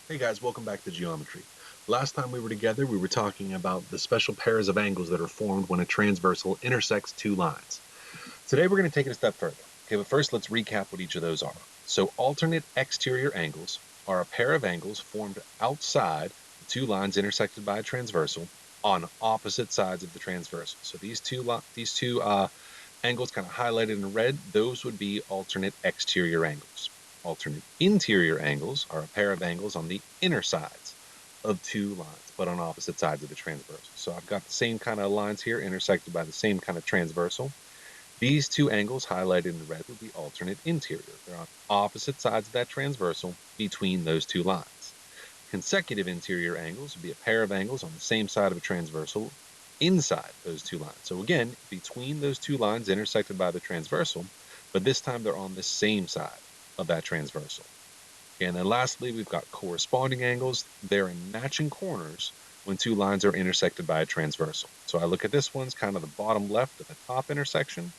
Hey guys, welcome back to geometry. Last time we were together, we were talking about the special pairs of angles that are formed when a transversal intersects two lines. Today we're going to take it a step further. Okay, but first let's recap what each of those are. So alternate exterior angles are a pair of angles formed outside the two lines intersected by a transversal on opposite sides of the transversal. So these two angles kind of highlighted in red, those would be alternate exterior angles. Alternate interior angles are a pair of angles on the inner sides of two lines, but on opposite sides of the transversal. So I've got the same kind of lines here intersected by the same kind of transversal. These two angles highlighted in red would be alternate interior. They're on opposite sides of that transversal between those two lines. Consecutive interior angles would be a pair of angles on the same side of a transversal inside those two lines. So again, between those two lines intersected by the transversal, but this time they're on the same side of that transversal. And then lastly, we've got corresponding angles. They're in matching corners when two lines are intersected by a transversal. So I look at this one's kind of the bottom left of the top intersection,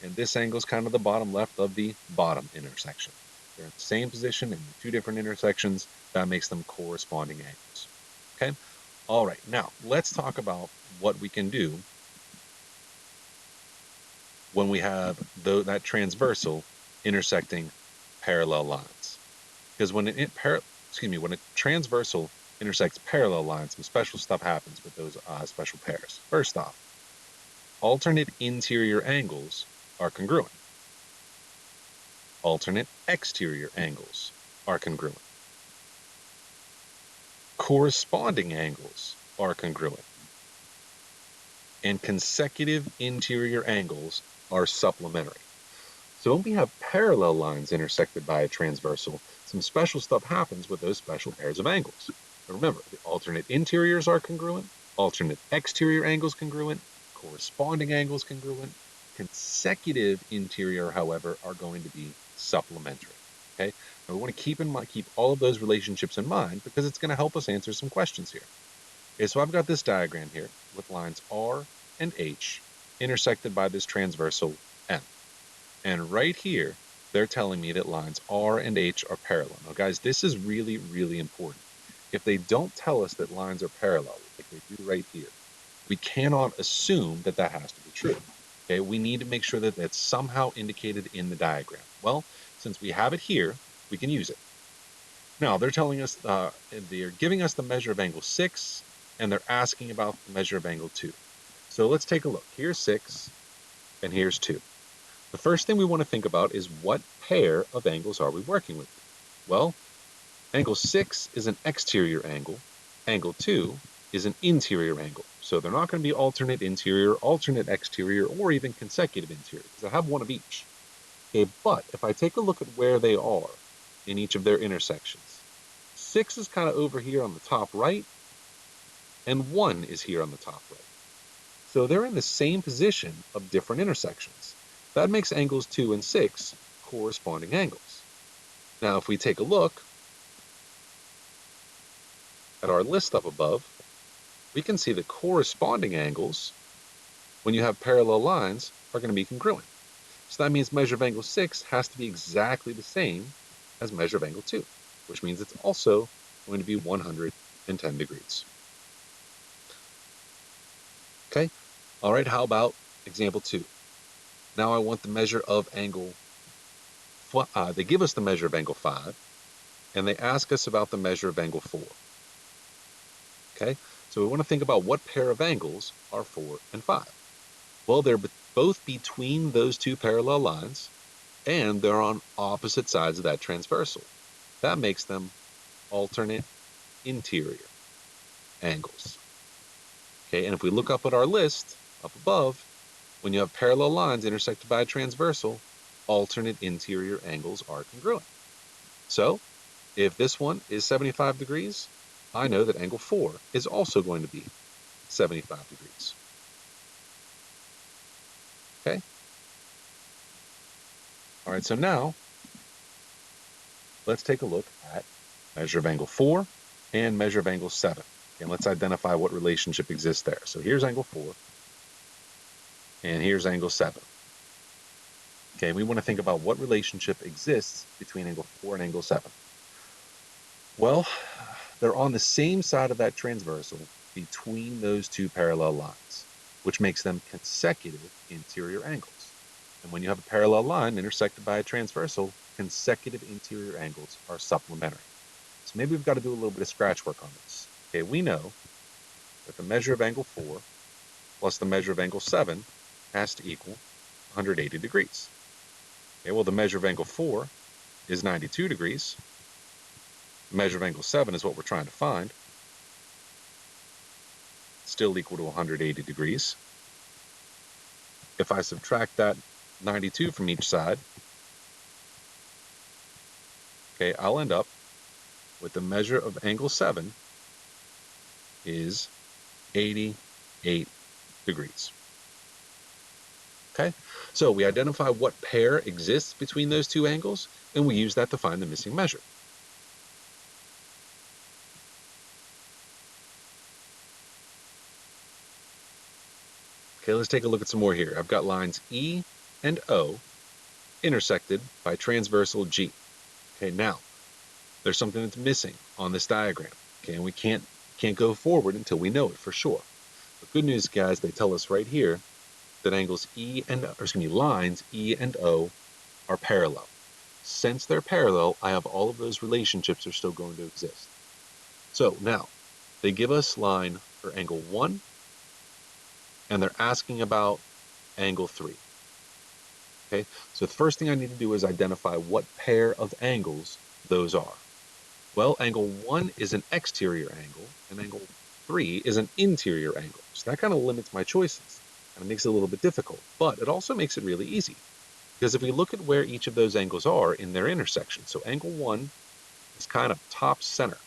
and this angle is kind of the bottom left of the bottom intersection. They're in the same position in the two different intersections. That makes them corresponding angles. Okay? All right, now let's talk about what we can do when we have that transversal intersecting parallel lines. Because when when a transversal intersects parallel lines, some special stuff happens with those special pairs. First off, alternate interior angles are congruent. Alternate exterior angles are congruent. Corresponding angles are congruent. And consecutive interior angles are supplementary. So when we have parallel lines intersected by a transversal, some special stuff happens with those special pairs of angles. But remember, the alternate interiors are congruent, alternate exterior angles congruent, corresponding angles congruent. Consecutive interior, however, are going to be supplementary. Okay, now we want to keep all of those relationships in mind because it's going to help us answer some questions here. Okay, so I've got this diagram here with lines R and H intersected by this transversal M. And right here, they're telling me that lines R and H are parallel. Now, guys, this is really, really important. If they don't tell us that lines are parallel, like they do right here, we cannot assume that that has to be true. Okay, we need to make sure that that's somehow indicated in the diagram. Well, since we have it here, we can use it. Now, they're telling us, they're giving us the measure of angle 6, and they're asking about the measure of angle 2. So let's take a look. Here's 6, and here's 2. The first thing we want to think about is what pair of angles are we working with? Well, angle 6 is an exterior angle. Angle 2 is an interior angle. So they're not going to be alternate interior, alternate exterior, or even consecutive interior, because I have one of each. Okay, but if I take a look at where they are in each of their intersections, 6 is kind of over here on the top right, and 1 is here on the top right. So they're in the same position of different intersections. That makes angles 2 and 6 corresponding angles. Now, if we take a look at our list up above, we can see that corresponding angles, when you have parallel lines, are going to be congruent. So that means measure of angle 6 has to be exactly the same as measure of angle 2, which means it's also going to be 110 degrees. Okay, all right, how about example 2? Now I want the measure of angle, they give us the measure of angle 5, and they ask us about the measure of angle 4. Okay, so we want to think about what pair of angles are 4 and 5. Well, they're both between those two parallel lines, and they're on opposite sides of that transversal. That makes them alternate interior angles. Okay, and if we look up at our list up above, when you have parallel lines intersected by a transversal, alternate interior angles are congruent. So if this one is 75 degrees, I know that angle 4 is also going to be 75 degrees. Okay? All right, so now let's take a look at measure of angle 4 and measure of angle 7. And let's identify what relationship exists there. So here's angle 4, and here's angle 7. Okay, we want to think about what relationship exists between angle 4 and angle 7. Well, they're on the same side of that transversal between those two parallel lines, which makes them consecutive interior angles. And when you have a parallel line intersected by a transversal, consecutive interior angles are supplementary. So maybe we've got to do a little bit of scratch work on this. Okay, we know that the measure of angle 4 plus the measure of angle 7 has to equal 180 degrees. Okay, well, the measure of angle 4 is 92 degrees. The measure of angle 7 is what we're trying to find. Still equal to 180 degrees. If I subtract that 92 from each side, okay, I'll end up with the measure of angle 7 is 88 degrees. Okay, so we identify what pair exists between those two angles, and we use that to find the missing measure. Okay, let's take a look at some more here. I've got lines E and O intersected by transversal G. Okay, now there's something that's missing on this diagram. Okay, and we can't go forward until we know it for sure. But good news, guys, they tell us right here that lines E and O are parallel. Since they're parallel, I have all of those relationships are still going to exist. So now they give us line for angle 1, and they're asking about angle 3. Okay, so the first thing I need to do is identify what pair of angles those are. Well, angle 1 is an exterior angle, and angle 3 is an interior angle. So that kind of limits my choices, and it makes it a little bit difficult, but it also makes it really easy. Because if we look at where each of those angles are in their intersection, so angle 1 is kind of top center.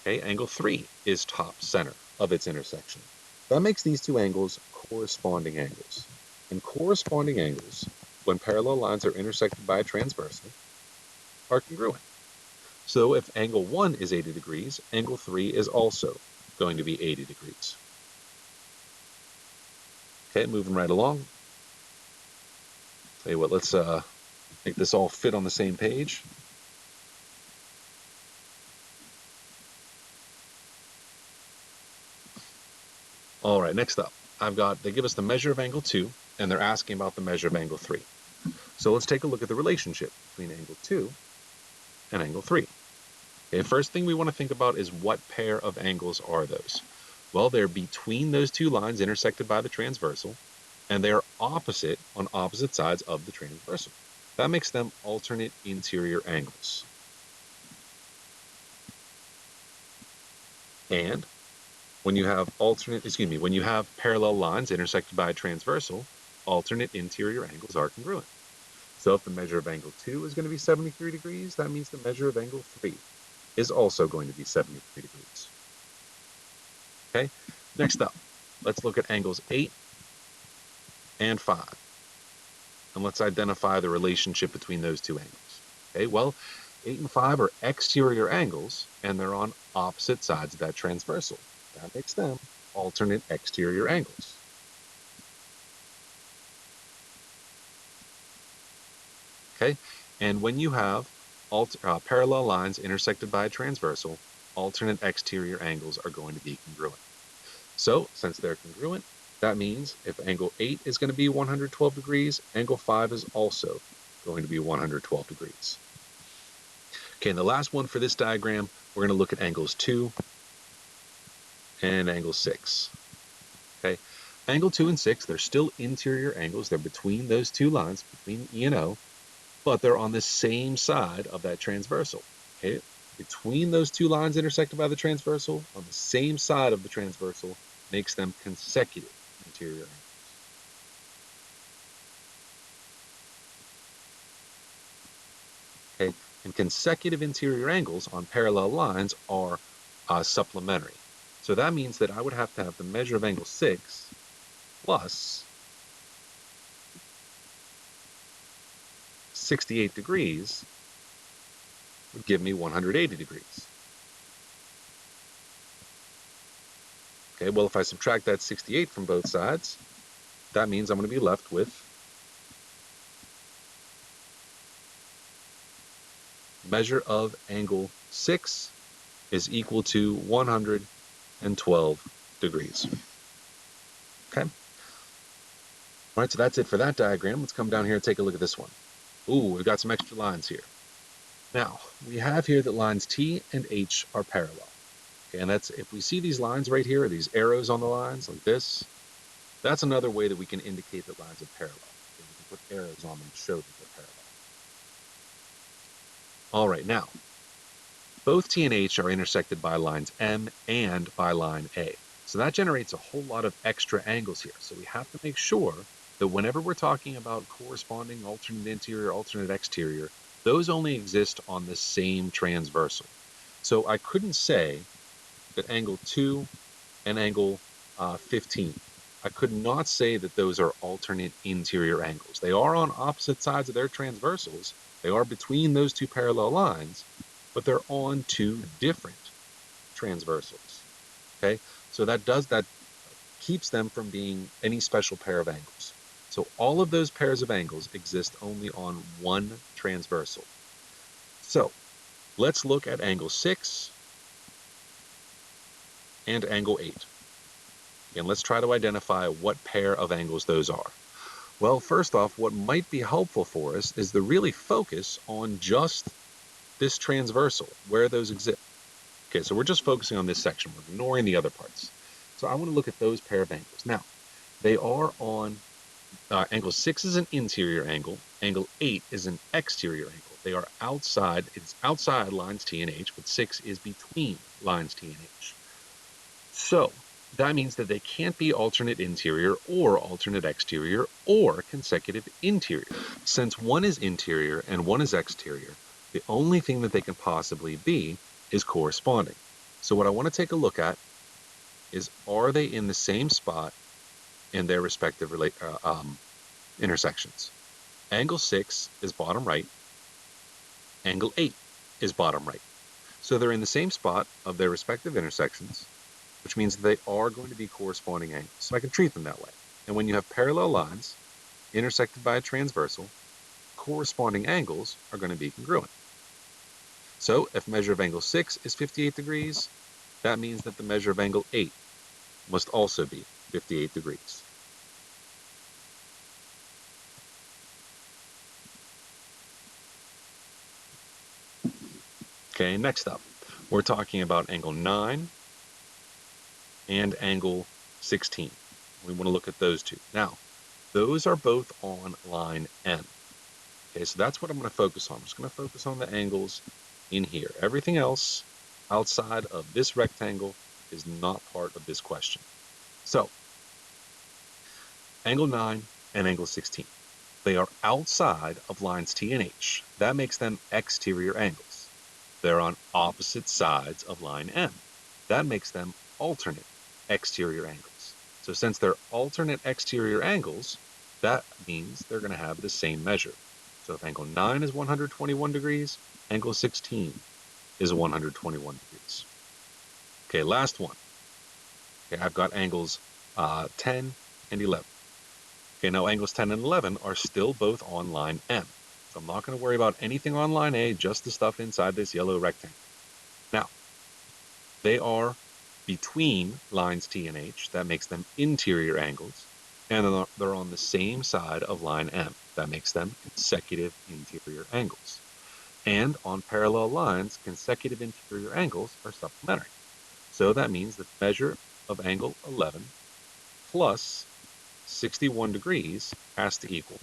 Okay, angle 3 is top center of its intersection. That makes these two angles corresponding angles. And corresponding angles, when parallel lines are intersected by a transversal, are congruent. So if angle 1 is 80 degrees, angle 3 is also going to be 80 degrees. Okay, moving right along. Tell you what, let's make this all fit on the same page. All right, next up, they give us the measure of angle 2, and they're asking about the measure of angle 3. So let's take a look at the relationship between angle 2 and angle 3. Okay, first thing we want to think about is what pair of angles are those? Well, they're between those two lines intersected by the transversal, and they are opposite on opposite sides of the transversal. That makes them alternate interior angles. And when you have parallel lines intersected by a transversal, alternate interior angles are congruent. So if the measure of angle 2 is going to be 73 degrees, that means the measure of angle 3 is also going to be 73 degrees. Okay, next up, let's look at angles 8 and 5. And let's identify the relationship between those two angles. Okay, well, 8 and 5 are exterior angles, and they're on opposite sides of that transversal. That makes them alternate exterior angles. Okay, and when you have parallel lines intersected by a transversal, alternate exterior angles are going to be congruent. So since they're congruent, that means if angle 8 is going to be 112 degrees, angle 5 is also going to be 112 degrees. Okay, and the last one for this diagram, we're going to look at angles 2 and angle 6. Okay, angle 2 and 6, they're still interior angles. They're between those two lines, between E and O, but they're on the same side of that transversal. Okay, between those two lines intersected by the transversal, on the same side of the transversal, makes them consecutive interior angles. Okay, and consecutive interior angles on parallel lines are supplementary. So that means that I would have to have the measure of angle 6 plus 68 degrees would give me 180 degrees. Okay, well, if I subtract that 68 from both sides, that means I'm going to be left with measure of angle 6 is equal to 112 degrees. Okay? All right, so that's it for that diagram. Let's come down here and take a look at this one. Ooh, we've got some extra lines here. Now, we have here that lines T and H are parallel. Okay, and that's, if we see these lines right here, these arrows on the lines like this, that's another way that we can indicate that lines are parallel. Okay, we can put arrows on them to show that they're parallel. All right, now, both T and H are intersected by lines M and by line A. So that generates a whole lot of extra angles here. So we have to make sure that whenever we're talking about corresponding alternate interior, alternate exterior, those only exist on the same transversal. So I couldn't say that angle 2 and angle 15. I could not say that those are alternate interior angles. They are on opposite sides of their transversals. They are between those two parallel lines, but they're on two different transversals. Okay, so that keeps them from being any special pair of angles. So all of those pairs of angles exist only on one transversal. So let's look at angle 6 and angle 8. And let's try to identify what pair of angles those are. Well, first off, what might be helpful for us is to really focus on just this transversal, where those exist. Okay, so we're just focusing on this section. We're ignoring the other parts. So I want to look at those pair of angles. Now, they are on, angle 6 is an interior angle. Angle 8 is an exterior angle. They are outside, it's outside lines T and H, but 6 is between lines T and H. So that means that they can't be alternate interior or alternate exterior or consecutive interior. Since one is interior and one is exterior, the only thing that they can possibly be is corresponding. So what I want to take a look at is, are they in the same spot in their respective intersections? Angle 6 is bottom right. Angle 8 is bottom right. So they're in the same spot of their respective intersections, which means that they are going to be corresponding angles. So I can treat them that way. And when you have parallel lines intersected by a transversal, corresponding angles are going to be congruent. So if measure of angle 6 is 58 degrees, that means that the measure of angle 8 must also be 58 degrees. Okay, next up, we're talking about angle 9 and angle 16. We want to look at those two. Now, those are both on line M. Okay, so that's what I'm going to focus on. I'm just going to focus on the angles in here. Everything else outside of this rectangle is not part of this question. So, angle 9 and angle 16. They are outside of lines T and H. That makes them exterior angles. They're on opposite sides of line M. That makes them alternate exterior angles. So since they're alternate exterior angles, that means they're going to have the same measure. So if angle 9 is 121 degrees, angle 16 is 121 degrees. Okay, last one. Okay, I've got angles 10 and 11. Okay, now angles 10 and 11 are still both on line M. So I'm not going to worry about anything on line A, just the stuff inside this yellow rectangle. Now, they are between lines T and H. That makes them interior angles. And they're on the same side of line M. That makes them consecutive interior angles. And on parallel lines, consecutive interior angles are supplementary. So that means that the measure of angle 11 plus 61 degrees has to equal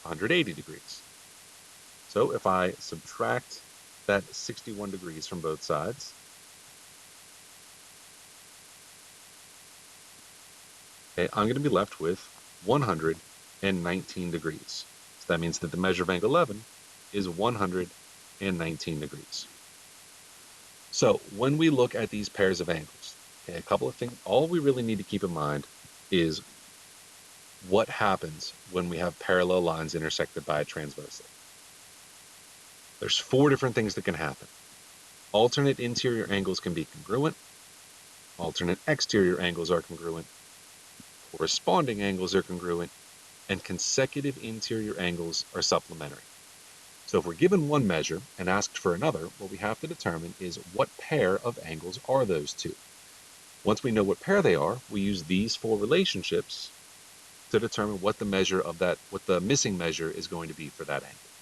180 degrees. So if I subtract that 61 degrees from both sides, okay, I'm going to be left with 119 degrees. So that means that the measure of angle 11 is 119 degrees. So when we look at these pairs of angles, okay, a couple of things, all we really need to keep in mind is what happens when we have parallel lines intersected by a transversal. There's 4 different things that can happen. Alternate interior angles can be congruent. Alternate exterior angles are congruent. Corresponding angles are congruent. And consecutive interior angles are supplementary. So if we're given one measure and asked for another, what we have to determine is what pair of angles are those two. Once we know what pair they are, we use these four relationships to determine what the measure of that, what the missing measure is going to be for that angle.